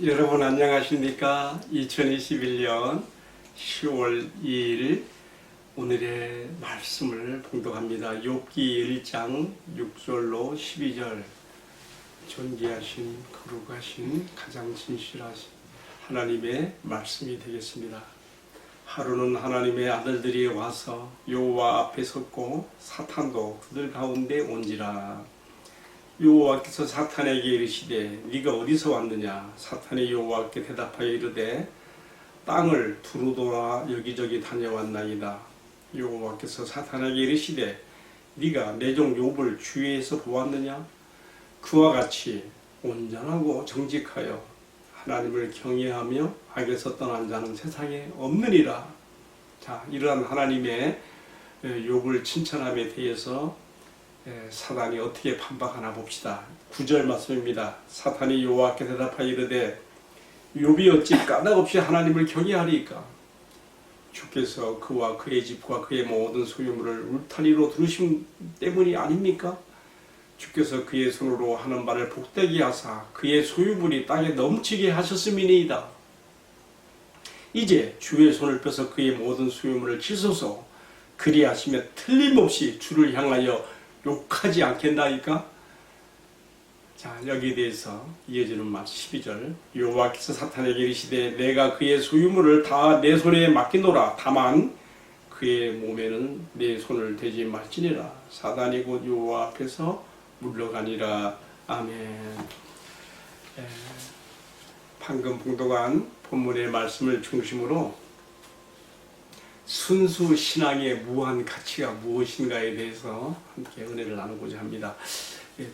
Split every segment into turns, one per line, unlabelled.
여러분 안녕하십니까? 2021년 10월 2일 오늘의 말씀을 봉독합니다. 욥기 1장 6절로 12절. 존귀하신 거룩하신 가장 진실하신 하나님의 말씀이 되겠습니다. 하루는 하나님의 아들들이 와서 여호와 앞에 섰고 사탄도 그들 가운데 온지라. 여호와께서 사탄에게 이르시되 네가 어디서 왔느냐. 사탄이 여호와께 대답하여 이르되 땅을 두루 돌아 여기저기 다녀왔나이다. 여호와께서 사탄에게 이르시되 네가 내 종 욥을 주위에서 보았느냐. 그와 같이 온전하고 정직하여 하나님을 경외하며 악에서 떠난 자는 세상에 없느니라. 자, 이러한 하나님의 욥을 칭찬함에 대해서 사단이 어떻게 반박하나 봅시다. 9절 말씀입니다. 사탄이 여호와께 대답하여 이르되 욥이 어찌 까닭없이 하나님을 경외하리까. 주께서 그와 그의 집과 그의 모든 소유물을 울타리로 두르심 때문이 아닙니까? 주께서 그의 손으로 하는 바를 복되게 하사 그의 소유물이 땅에 넘치게 하셨음이니이다. 이제 주의 손을 펴서 그의 모든 소유물을 치소서. 그리하시면 틀림없이 주를 향하여 욕하지 않겠나이까? 자, 여기에 대해서 이어지는 말 12절. 여호와께서 사탄에게 이르시되 내가 그의 소유물을 다 내 손에 맡기노라. 다만 그의 몸에는 내 손을 대지 말지니라. 사단이 곧 여호와 앞에서 물러가니라. 아멘. 방금 봉독한 본문의 말씀을 중심으로 순수 신앙의 무한 가치가 무엇인가에 대해서 함께 은혜를 나누고자 합니다.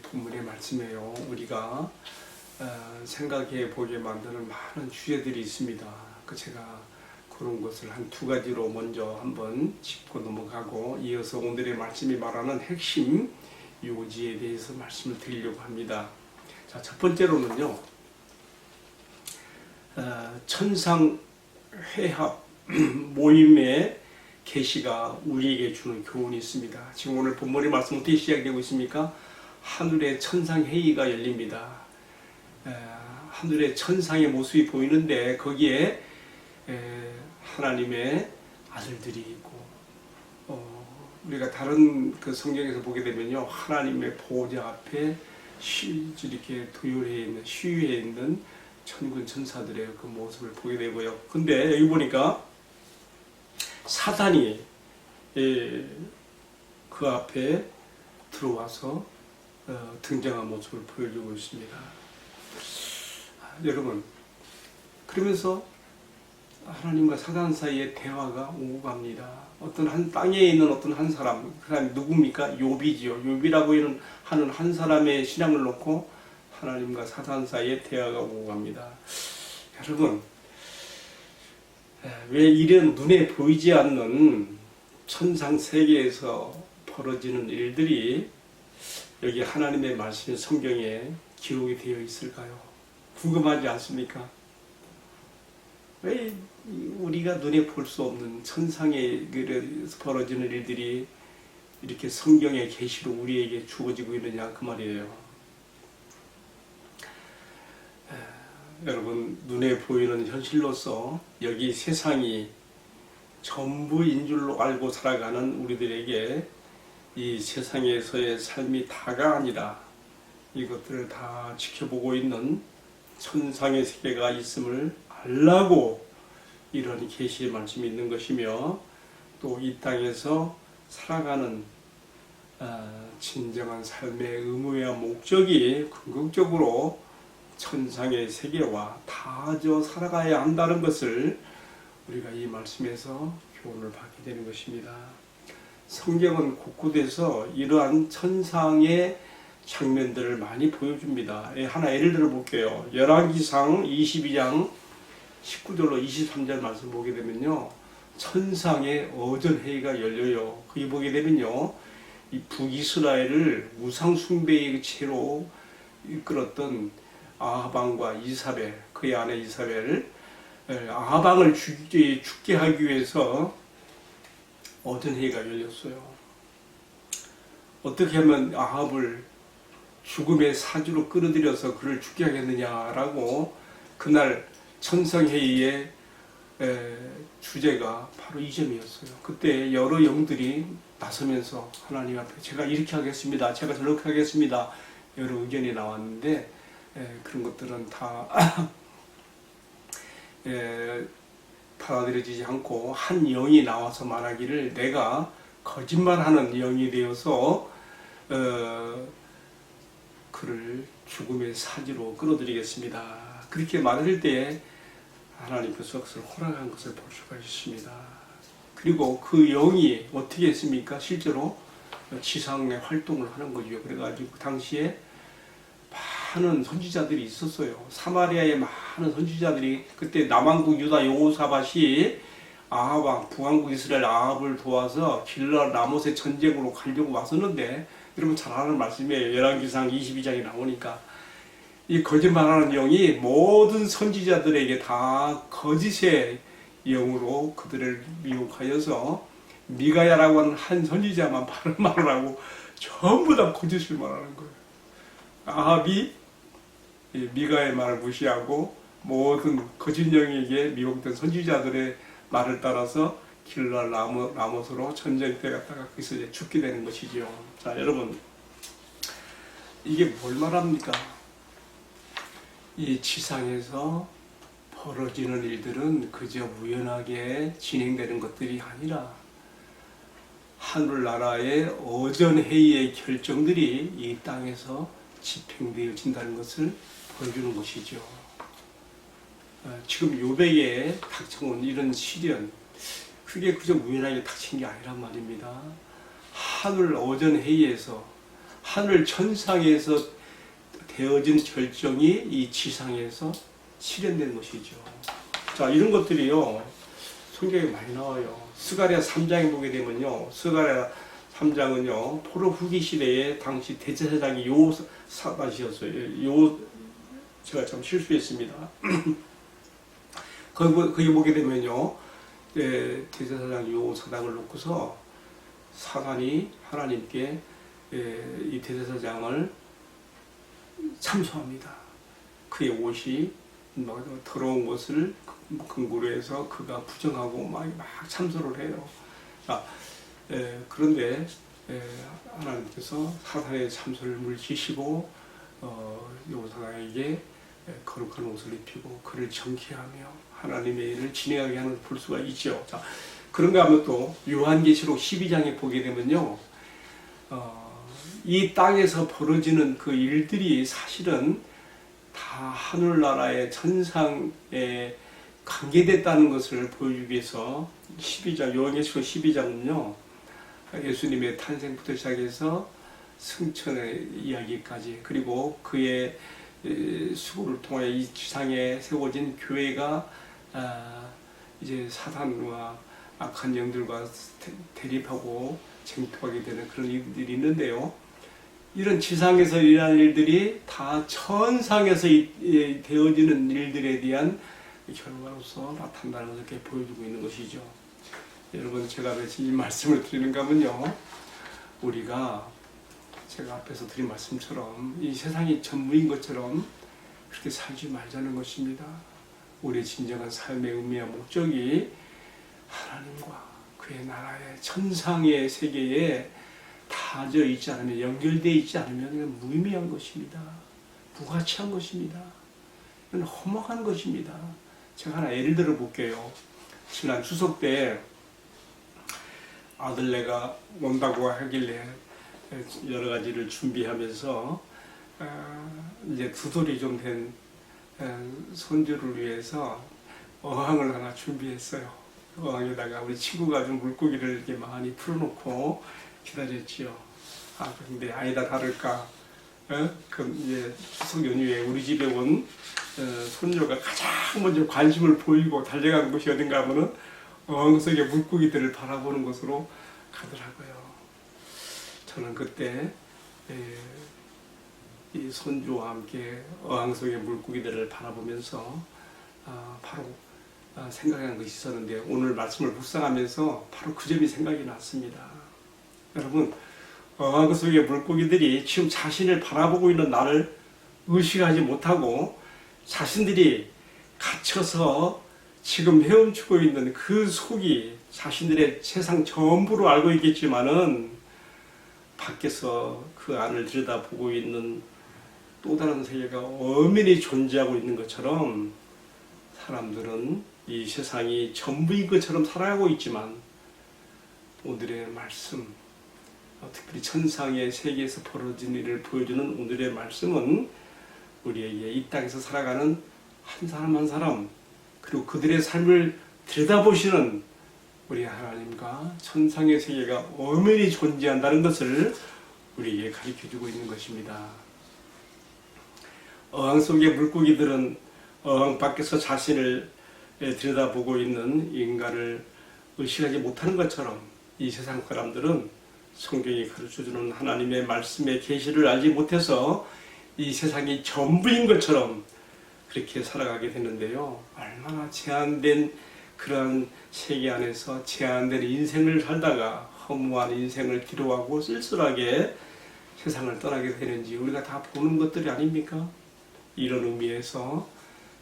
본문의 말씀이에요. 우리가 생각해 보게 만드는 많은 주제들이 있습니다. 제가 그런 것을 한 두 가지로 먼저 한번 짚고 넘어가고 이어서 오늘의 말씀이 말하는 핵심 요지에 대해서 말씀을 드리려고 합니다. 자, 첫 번째로는요, 천상회합 모임의 계시가 우리에게 주는 교훈이 있습니다. 지금 오늘 본문의 말씀 어떻게 시작되고 있습니까? 하늘의 천상회의가 열립니다. 하늘의 천상의 모습이 보이는데 거기에 하나님의 아들들이 있고, 우리가 다른 그 성경에서 보게 되면요, 하나님의 보호자 앞에 이렇게 도열해 있는, 시위해 있는 천군 천사들의 그 모습을 보게 되고요. 근데 여기 보니까 사단이 그 앞에 들어와서 등장한 모습을 보여주고 있습니다. 여러분, 그러면서 하나님과 사단 사이에 대화가 오고 갑니다. 어떤 한 땅에 있는 어떤 한 사람, 그 사람이 누굽니까? 욥이지요. 욥이라고 하는 한 사람의 신앙을 놓고 하나님과 사단 사이에 대화가 오고 갑니다. 여러분, 왜 이런 눈에 보이지 않는 천상 세계에서 벌어지는 일들이 여기 하나님의 말씀 성경에 기록이 되어 있을까요? 궁금하지 않습니까? 왜 우리가 눈에 볼 수 없는 천상에 벌어지는 일들이 이렇게 성경의 계시로 우리에게 주어지고 있느냐 그 말이에요. 여러분, 눈에 보이는 현실로서 여기 세상이 전부인 줄로 알고 살아가는 우리들에게 이 세상에서의 삶이 다가 아니라 이것들을 다 지켜보고 있는 천상의 세계가 있음을 알라고 이런 계시의 말씀이 있는 것이며, 또 이 땅에서 살아가는 진정한 삶의 의무와 목적이 궁극적으로 천상의 세계와 닿아져 살아가야 한다는 것을 우리가 이 말씀에서 교훈을 받게 되는 것입니다. 성경은 곳곳에서 이러한 천상의 장면들을 많이 보여줍니다. 하나 예를 들어 볼게요. 열왕기상 22장 19절로 23절 말씀 보게 되면요, 천상의 어전회의가 열려요. 거기 보게 되면요, 이 북이스라엘을 우상 숭배의 채로 이끌었던 아하방과 이사벨, 그의 아내 이사벨, 아하방을 죽게 하기 위해서 어전회의가 열렸어요. 어떻게 하면 아합을 죽음의 사주로 끌어들여서 그를 죽게 하겠느냐라고 그날 천성회의의 주제가 바로 이 점이었어요. 그때 여러 영들이 나서면서 하나님 앞에 제가 이렇게 하겠습니다. 제가 저렇게 하겠습니다. 여러 의견이 나왔는데 그런 것들은 다 받아들여지지 않고 한 영이 나와서 말하기를 내가 거짓말하는 영이 되어서 그를 죽음의 사지로 끌어들이겠습니다. 그렇게 말할 때 하나님께서 그것을 허락한 것을 볼 수가 있습니다. 그리고 그 영이 어떻게 했습니까? 실제로 지상의 활동을 하는 거죠. 그래가지고 당시에 많은 선지자들이 있었어요. 사마리아에 많은 선지자들이 그때 남왕국 유다 여호사밧이 아합 북왕국 이스라엘 아합을 도와서 길랄 라못의 전쟁으로 가려고 왔었는데 여러분 잘 아는 말씀이에요. 열왕기상 22장에 나오니까 이 거짓말하는 영이 모든 선지자들에게 다 거짓의 영으로 그들을 미혹하여서 미가야라고 하는 한 선지자만 바른 말을 하고 전부 다 거짓을 말하는 거예요. 아합이 미가의 말을 무시하고 모든 거짓 영에게 미혹된 선지자들의 말을 따라서 길랄 라못으로 전쟁터에 갔다가 거기서 이제 죽게 되는 것이죠. 자, 여러분 이게 뭘 말합니까? 이 지상에서 벌어지는 일들은 그저 우연하게 진행되는 것들이 아니라 하늘나라의 어전회의의 결정들이 이 땅에서 집행되어진다는 것을 보여주는 것이죠. 지금 요백에 닥쳐온 이런 시련, 그게 그저 우연하게 닥친 게 아니란 말입니다. 하늘 어전회의에서 하늘 천상에서 되어진 결정이 이 지상에서 실현된 것이죠. 자, 이런 것들이요 성경에 많이 나와요. 스가랴 3장에 보게 되면요, 스가랴 3장은요 포로 후기 시대에 당시 대제사장이 요사밧이었어요. 제가 참 실수했습니다. 거기 보게 되면요, 대제사장 요사닥을 놓고서 사단이 하나님께 이 대제사장을 참소합니다. 그의 옷이 더러운 것을 근거로 해서 그가 부정하고 막 참소를 해요. 그런데 하나님께서 사단의 참소를 물리치시고 요사닥에게 거룩한 옷을 입히고 그를 정케하며 하나님의 일을 진행하게 하는 볼 수가 있죠. 자, 그런가 하면 또 요한계시록 12장에 보게 되면요, 이 땅에서 벌어지는 그 일들이 사실은 다 하늘나라의 천상에 관계됐다는 것을 보여주기 위해서 12장, 요한계시록 12장은요 예수님의 탄생부터 시작해서 승천의 이야기까지, 그리고 그의 수고를 통하여 이 지상에 세워진 교회가 이제 사단과 악한 영들과 대립하고 쟁투하게 되는 그런 일들이 있는데요, 이런 지상에서 일어나는 일들이 다 천상에서 되어지는 일들에 대한 결과로서 나타난다는 것을 이렇게 보여주고 있는 것이죠. 여러분, 제가 왜 이 말씀을 드리는가 하면요, 우리가 제가 앞에서 드린 말씀처럼 이 세상이 전부인 것처럼 그렇게 살지 말자는 것입니다. 우리의 진정한 삶의 의미와 목적이 하나님과 그의 나라의 천상의 세계에 다져 있지 않으면, 연결되어 있지 않으면 무의미한 것입니다. 무가치한 것입니다. 이건 허망한 것입니다. 제가 하나 예를 들어 볼게요. 지난 추석 때 아들네가 온다고 하길래 여러 가지를 준비하면서 이제 두 돌이 좀 된 손주를 위해서 어항을 하나 준비했어요. 어항에다가 우리 친구가 좀 물고기를 이렇게 많이 풀어놓고 기다렸지요. 근데 아니다 다를까, 그 이제 추석 연휴에 우리 집에 온 손녀가 가장 먼저 관심을 보이고 달려간 곳이 어딘가 하면은 어항 속의 물고기들을 바라보는 것으로 가더라고요. 저는 그때 이 손주와 함께 어항 속의 물고기들을 바라보면서 바로 생각한 것이 있었는데, 오늘 말씀을 묵상하면서 바로 그 점이 생각이 났습니다. 여러분, 어항 속의 물고기들이 지금 자신을 바라보고 있는 나를 의식하지 못하고 자신들이 갇혀서 지금 헤엄치고 있는 그 속이 자신들의 세상 전부로 알고 있겠지만은 밖에서 그 안을 들여다보고 있는 또 다른 세계가 엄연히 존재하고 있는 것처럼 사람들은 이 세상이 전부인 것처럼 살아가고 있지만 오늘의 말씀, 특별히 천상의 세계에서 벌어진 일을 보여주는 오늘의 말씀은 우리에게 이 땅에서 살아가는 한 사람 한 사람, 그리고 그들의 삶을 들여다보시는 우리 하나님과 천상의 세계가 엄연히 존재한다는 것을 우리에게 가르쳐주고 있는 것입니다. 어항 속의 물고기들은 어항 밖에서 자신을 들여다보고 있는 인간을 의식하지 못하는 것처럼 이 세상 사람들은 성경이 가르쳐주는 하나님의 말씀의 계시를 알지 못해서 이 세상이 전부인 것처럼 그렇게 살아가게 되는데요. 얼마나 제한된 그런 세계 안에서 제한된 인생을 살다가 허무한 인생을 기로하고 쓸쓸하게 세상을 떠나게 되는지 우리가 다 보는 것들이 아닙니까? 이런 의미에서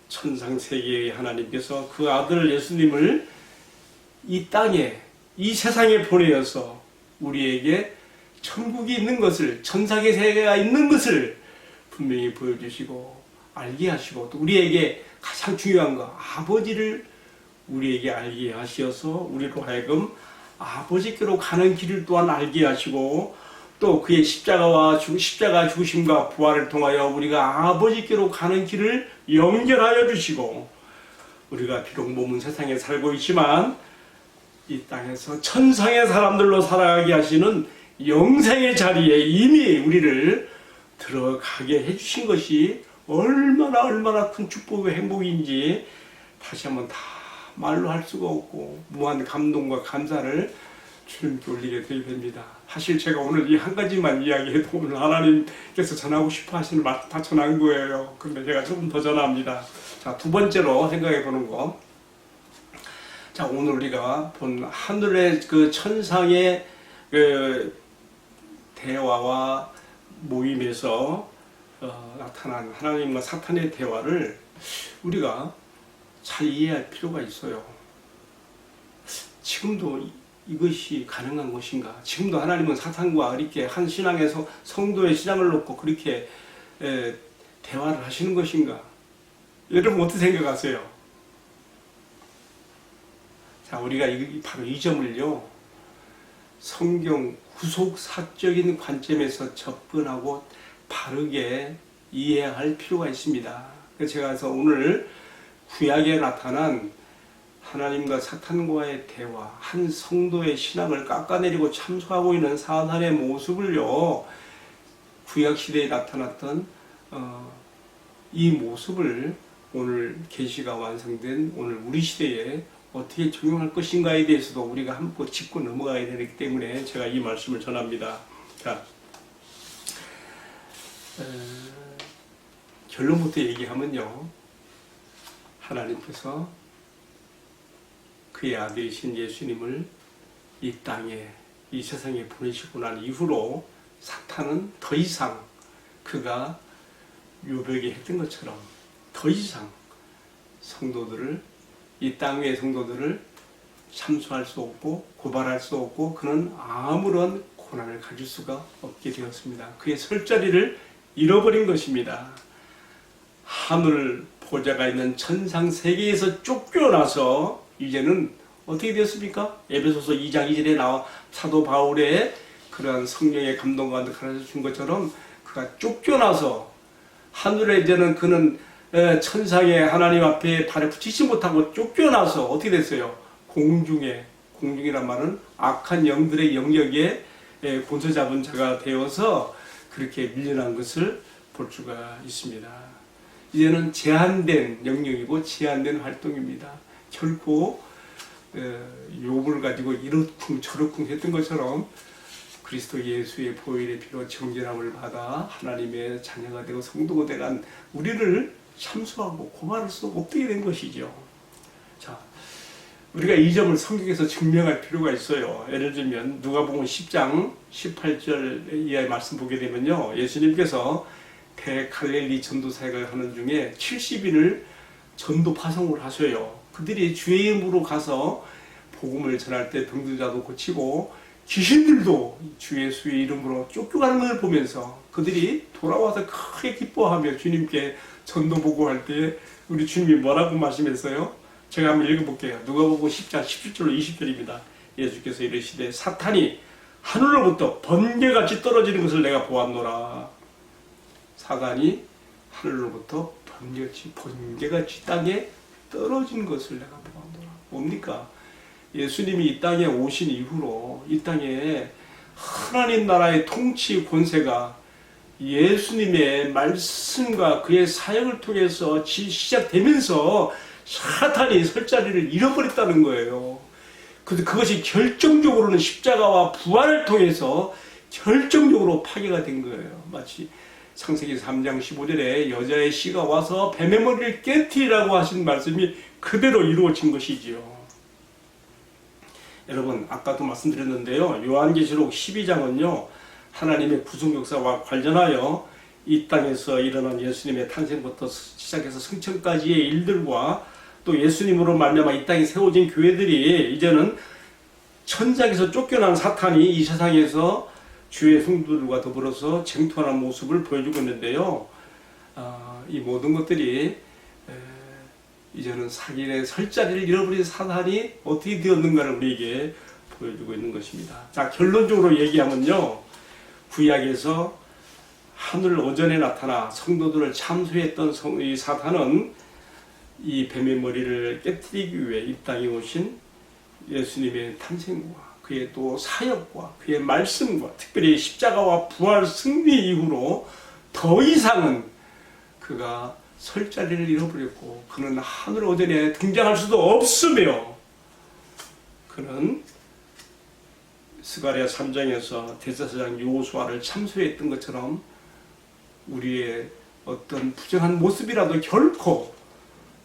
천상세계의 하나님께서 그 아들 예수님을 이 땅에, 이 세상에 보내어서 우리에게 천국이 있는 것을, 천상의 세계가 있는 것을 분명히 보여주시고 알게 하시고, 또 우리에게 가장 중요한 거, 아버지를 우리에게 알게 하셔서 우리로 하여금 아버지께로 가는 길을 또한 알게 하시고, 또 그의 십자가 죽으심과 부활을 통하여 우리가 아버지께로 가는 길을 연결하여 주시고, 우리가 비록 몸은 세상에 살고 있지만 이 땅에서 천상의 사람들로 살아가게 하시는 영생의 자리에 이미 우리를 들어가게 해주신 것이 얼마나 큰 축복의 행복인지 다시 한번 다 말로 할 수가 없고 무한 감동과 감사를 주님께 올리게 됩니다. 사실 제가 오늘 이 한 가지만 이야기해도 오늘 하나님께서 전하고 싶어 하시는 말씀 다 전한 거예요. 그런데 제가 조금 더 전합니다. 자, 두 번째로 생각해 보는 거. 자, 오늘 우리가 본 하늘의 그 천상의 그 대화와 모임에서 나타난 하나님과 사탄의 대화를 우리가 잘 이해할 필요가 있어요. 지금도 이것이 가능한 것인가? 지금도 하나님은 사탄과 이렇게 한 신앙에서 성도의 신앙을 놓고 그렇게 대화를 하시는 것인가? 여러분 어떻게 생각하세요? 자, 우리가 바로 이 점을요, 성경 구속사적인 관점에서 접근하고 바르게 이해할 필요가 있습니다. 그래서 제가 오늘 구약에 나타난 하나님과 사탄과의 대화, 한 성도의 신앙을 깎아내리고 참소하고 있는 사탄의 모습을요, 구약시대에 나타났던 이 모습을 오늘 계시가 완성된 오늘 우리 시대에 어떻게 적용할 것인가에 대해서도 우리가 한번 짚고 넘어가야 되기 때문에 제가 이 말씀을 전합니다. 자, 결론부터 얘기하면요, 하나님께서 그의 아들이신 예수님을 이 땅에, 이 세상에 보내시고 난 이후로 사탄은 더 이상 그가 요백에 했던 것처럼 더 이상 성도들을, 이 땅 위의 성도들을 참수할 수 없고 고발할 수 없고 그는 아무런 고난을 가질 수가 없게 되었습니다. 그의 설 자리를 잃어버린 것입니다. 하늘 보좌가 있는 천상 세계에서 쫓겨나서 이제는 어떻게 되었습니까? 에베소서 2장 2절에 나와 사도 바울의 그러한 성령의 감동과 가르쳐 준 것처럼 그가 쫓겨나서 하늘에 이제는 그는 천상의 하나님 앞에 발을 붙이지 못하고 쫓겨나서 어떻게 됐어요? 공중이란 말은 악한 영들의 영역에 본소 잡은 자가 되어서 그렇게 밀려난 것을 볼 수가 있습니다. 이제는 제한된 영역이고 제한된 활동입니다. 결코 욥을 가지고 이렇쿵 저렇쿵 했던 것처럼 그리스도 예수의 보혈의 피로 정결함을 받아 하나님의 자녀가 되고 성도가 되간 우리를 참수하고 고발할 수 없게 된 것이죠. 자, 우리가 이 점을 성경에서 증명할 필요가 있어요. 예를 들면 누가복음 10장 18절 이하의 말씀 보게 되면요, 예수님께서 대갈릴리 전도사역을 하는 중에 70인을 전도 파송을 하셔요. 그들이 주의 이름으로 가서 복음을 전할 때 병든 자도 고치고 귀신들도 주 예수의 이름으로 쫓겨가는 걸 보면서 그들이 돌아와서 크게 기뻐하며 주님께 전도 보고할 때 우리 주님이 뭐라고 말씀했어요? 제가 한번 읽어볼게요. 누가복음 10장 17절로 20절입니다. 예수께서 이르시되 사탄이 하늘로부터 번개같이 떨어지는 것을 내가 보았노라. 사탄이 하늘로부터 번개같이 땅에 떨어진 것을 내가 보았노라. 뭡니까? 예수님이 이 땅에 오신 이후로 이 땅에 하나님 나라의 통치 권세가 예수님의 말씀과 그의 사역을 통해서 시작되면서 사탄이 설 자리를 잃어버렸다는 거예요. 그것이 결정적으로는 십자가와 부활을 통해서 결정적으로 파괴가 된 거예요. 마치 창세기 3장 15절에 여자의 씨가 와서 뱀의 머리를 깨트리라고 하신 말씀이 그대로 이루어진 것이지요. 여러분, 아까도 말씀드렸는데요. 요한계시록 12장은요. 하나님의 구속 역사와 관련하여 이 땅에서 일어난 예수님의 탄생부터 시작해서 승천까지의 일들과 또 예수님으로 말미암아 이 땅에 세워진 교회들이 이제는 천장에서 쫓겨난 사탄이 이 세상에서 주의 성도들과 더불어서 쟁투하는 모습을 보여주고 있는데요. 이 모든 것들이 이제는 사기의 설 자리를 잃어버린 사탄이 어떻게 되었는가를 우리에게 보여주고 있는 것입니다. 자, 결론적으로 얘기하면요. 구약에서 하늘 오전에 나타나 성도들을 참수했던 이 사탄은 이 뱀의 머리를 깨뜨리기 위해 이 땅에 오신 예수님의 탄생과 그의 또 사역과 그의 말씀과 특별히 십자가와 부활 승리 이후로 더 이상은 그가 설 자리를 잃어버렸고 그는 하늘 오전에 등장할 수도 없으며 그는 스가랴 3장에서 대제사장 여호수아를 참수했던 것처럼 우리의 어떤 부정한 모습이라도 결코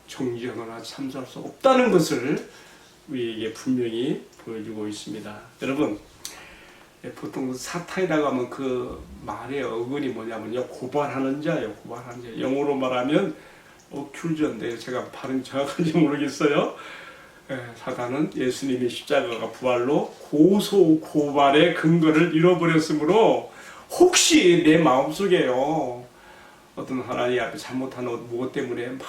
정죄하거나 참수할 수 없다는 것을 우리에게 분명히 보여주고 있습니다. 여러분, 보통 사탄이라고 하면 그 말의 어근이 뭐냐면요, 고발하는 자예요. 고발하는 자. 영어로 말하면 어큐저인데요. 제가 발음 정확한지 모르겠어요. 사탄은 예수님의 십자가가 부활로 고소 고발의 근거를 잃어버렸으므로 혹시 내 마음속에요 어떤 하나님 앞에 잘못한 무엇 때문에 막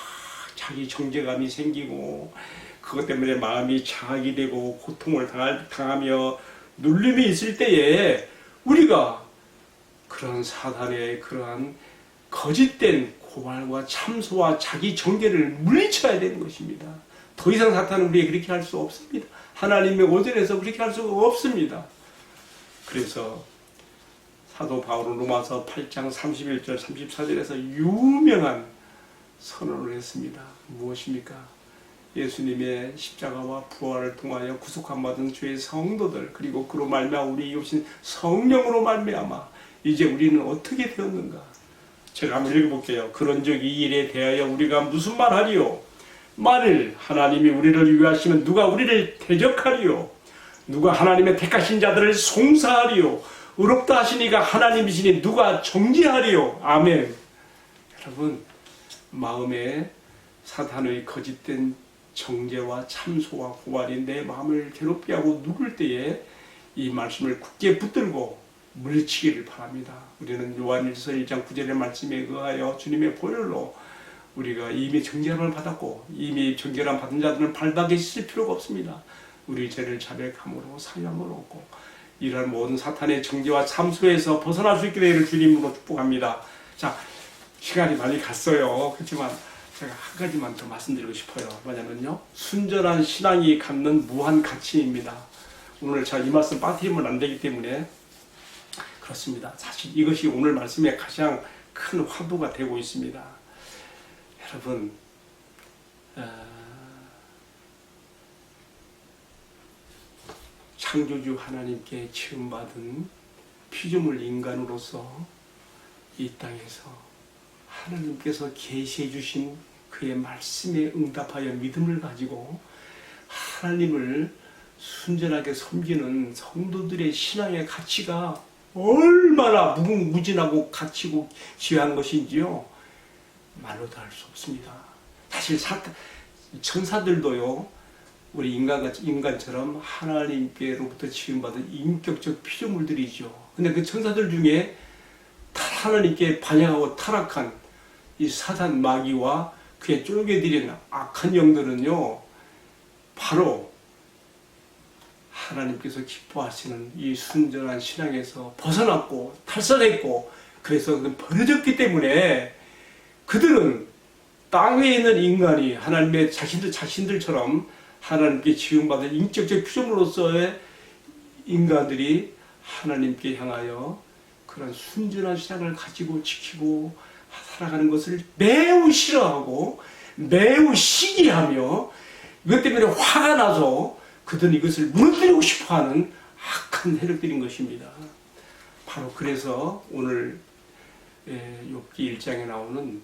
자기 정죄감이 생기고 그것 때문에 마음이 자학이 되고 고통을 당하며 눌림이 있을 때에 우리가 그런 사단의 그러한 거짓된 고발과 참소와 자기 정죄를 물리쳐야 되는 것입니다. 더 이상 사탄은 우리에게 그렇게 할 수 없습니다. 하나님의 오전에서 그렇게 할 수가 없습니다. 그래서 사도 바울은 로마서 8장 31절 34절에서 유명한 선언을 했습니다. 무엇입니까? 예수님의 십자가와 부활을 통하여 구속함 받은 주의 성도들 그리고 그로 말미암아 우리 오신 성령으로 말미암아 이제 우리는 어떻게 되었는가? 제가 한번 읽어볼게요. 그런즉 이 일에 대하여 우리가 무슨 말하리요? 만일 하나님이 우리를 위하시면 누가 우리를 대적하리요? 누가 하나님의 택하신 자들을 송사하리요? 의롭다 하시니가 하나님이시니 누가 정죄하리요? 아멘. 여러분, 마음에 사탄의 거짓된 정죄와 참소와 고발이 내 마음을 괴롭게 하고 누를 때에 이 말씀을 굳게 붙들고 물리치기를 바랍니다. 우리는 요한일서 1장 9절의 말씀에 의하여 주님의 보혈로 우리가 이미 정죄함을 받았고 이미 정죄함 받은 자들은 발밖에 씻을 필요가 없습니다. 우리 죄를 자백함으로 사함을 얻고 이러한 모든 사탄의 정죄와 참소에서 벗어날 수 있게 되기를 주님으로 축복합니다. 자, 시간이 많이 갔어요. 그렇지만 제가 한 가지만 더 말씀드리고 싶어요. 뭐냐면요, 순전한 신앙이 갖는 무한 가치입니다. 오늘 제가 이 말씀 빠뜨리면 안 되기 때문에 그렇습니다. 사실 이것이 오늘 말씀의 가장 큰 화두가 되고 있습니다. 여러분, 창조주 하나님께 지음받은 피조물 인간으로서 이 땅에서 하나님께서 계시해 주신 그의 말씀에 응답하여 믿음을 가지고 하나님을 순전하게 섬기는 성도들의 신앙의 가치가 얼마나 무궁무진하고 가치고 귀한 것인지요 말로도 할 수 없습니다. 사실 천사들도요, 우리 인간처럼 하나님께로부터 지음받은 인격적 피조물들이죠. 근데 그 천사들 중에 하나님께 반역하고 타락한 이 사단 마귀와 그의 쫄개들인 악한 영들은요, 바로 하나님께서 기뻐하시는 이 순전한 신앙에서 벗어났고 탈선했고, 그래서 버려졌기 때문에 그들은 땅에 있는 인간이 하나님의 자신들처럼 하나님께 지음받은 인격적 피조물로서의 인간들이 하나님께 향하여 그런 순전한 신앙을 가지고 지키고 살아가는 것을 매우 싫어하고 매우 시기하며, 이것 때문에 화가 나서 그들은 이것을 무너뜨리고 싶어하는 악한 세력들인 것입니다. 바로 그래서 오늘 욥기 1장에 나오는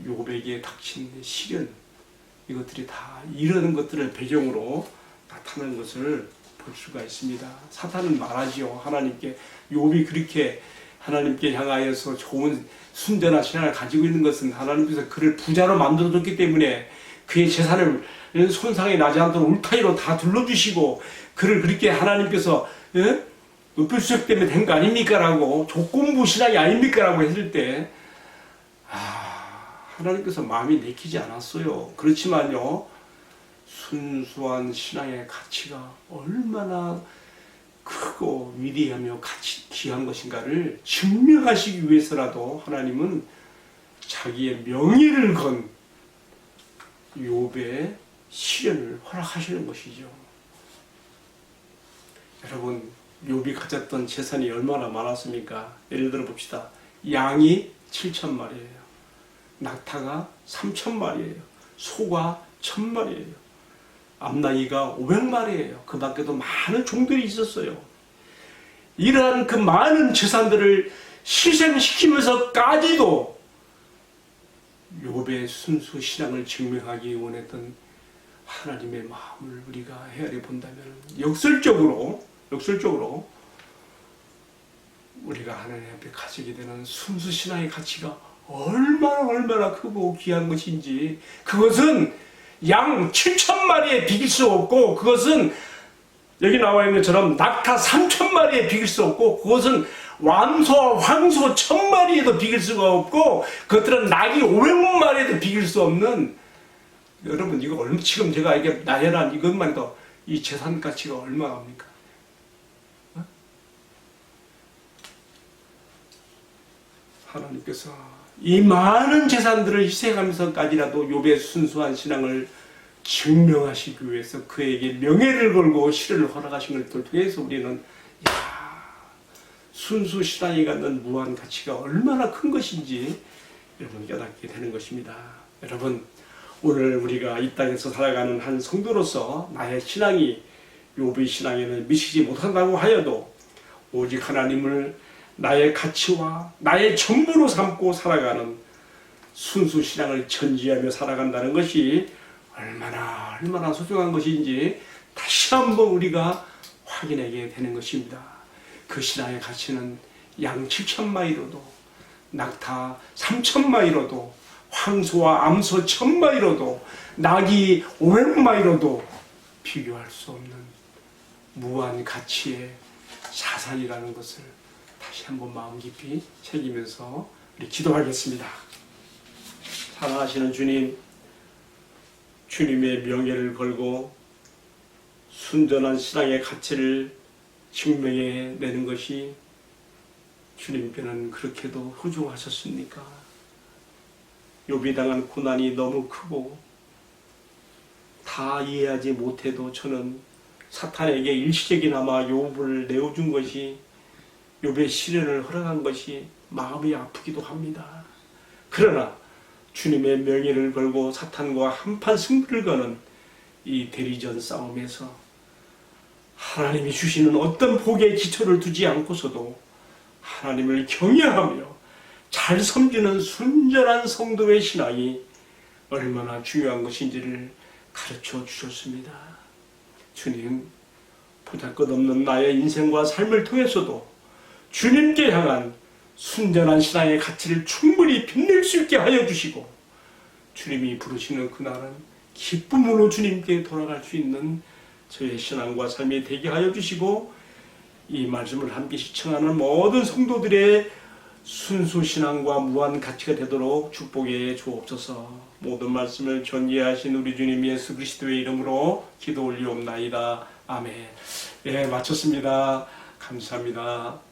욥에게 닥친 시련, 이것들이 다 이런 것들을 배경으로 나타나는 것을 볼 수가 있습니다. 사탄은 말하지요. 하나님께, 욥이 그렇게 하나님께 향하여서 좋은 순전한 신앙을 가지고 있는 것은 하나님께서 그를 부자로 만들어줬기 때문에 그의 재산을 손상이 나지 않도록 울타리로 다 둘러주시고 그를 그렇게 하나님께서 높여주셨기 때문에 된 거 아닙니까? 라고, 조건부 신앙이 아닙니까? 라고 했을 때 하나님께서 마음이 내키지 않았어요. 그렇지만요, 순수한 신앙의 가치가 얼마나 크고 위대하며 귀한 것인가를 증명하시기 위해서라도 하나님은 자기의 명예를 건 욥의 시련을 허락하시는 것이죠. 여러분, 욥이 가졌던 재산이 얼마나 많았습니까? 예를 들어 봅시다. 양이 7,000마리예요. 낙타가 3,000마리예요. 소가 1,000마리예요. 암나이가 500마리예요. 그 밖에도 많은 종들이 있었어요. 이러한 그 많은 재산들을 희생시키면서까지도 욥의 순수 신앙을 증명하기 원했던 하나님의 마음을 우리가 헤아려 본다면 역설적으로 우리가 하나님 앞에 가지게 되는 순수 신앙의 가치가 얼마나 크고 귀한 것인지, 그것은 양 7,000마리에 비길 수 없고, 그것은 여기 나와 있는 것처럼 낙타 3,000마리에 비길 수 없고, 그것은 완소와 황소 1,000마리에도 비길 수가 없고, 그것들은 낙이 500마리에도 비길 수 없는, 여러분 이거 지금 제가 이게 나열한 이것만 해도 이 재산 가치가 얼마입니까? 하나님께서 이 많은 재산들을 희생하면서까지라도 욥의 순수한 신앙을 증명하시기 위해서 그에게 명예를 걸고 시련을 허락하신 것을 통해서 우리는 순수 신앙이 갖는 무한 가치가 얼마나 큰 것인지 여러분 깨닫게 되는 것입니다. 여러분, 오늘 우리가 이 땅에서 살아가는 한 성도로서 나의 신앙이 욥의 신앙에는 미치지 못한다고 하여도 오직 하나님을 나의 가치와 나의 전부로 삼고 살아가는 순수 신앙을 전지하며 살아간다는 것이 얼마나 소중한 것인지 다시 한번 우리가 확인하게 되는 것입니다. 그 신앙의 가치는 양 7,000마리로도, 낙타 3,000마리로도, 황소와 암소 1,000마리로도, 낙이 500마리로도 비교할 수 없는 무한 가치의 자산이라는 것을 다시 한번 마음 깊이 새기면서 우리 기도하겠습니다. 사랑하시는 주님, 주님의 명예를 걸고 순전한 신앙의 가치를 증명해 내는 것이 주님께는 그렇게도 소중하셨습니까? 욥이 당한 고난이 너무 크고 다 이해하지 못해도 저는 사탄에게 일시적이나마 욥을 내어준 것이, 욥의 시련을 허락한 것이 마음이 아프기도 합니다. 그러나 주님의 명예를 걸고 사탄과 한판 승부를 거는 이 대리전 싸움에서 하나님이 주시는 어떤 복의 기초를 두지 않고서도 하나님을 경외하며 잘 섬기는 순전한 성도의 신앙이 얼마나 중요한 것인지를 가르쳐 주셨습니다. 주님, 보잘것없는 나의 인생과 삶을 통해서도 주님께 향한 순전한 신앙의 가치를 충분히 빛낼 수 있게 하여 주시고, 주님이 부르시는 그날은 기쁨으로 주님께 돌아갈 수 있는 저의 신앙과 삶이 되게 하여 주시고, 이 말씀을 함께 시청하는 모든 성도들의 순수 신앙과 무한 가치가 되도록 축복해 주옵소서. 모든 말씀을 전이하신 우리 주님 예수 그리스도의 이름으로 기도 올리옵나이다. 아멘. 예, 마쳤습니다. 감사합니다.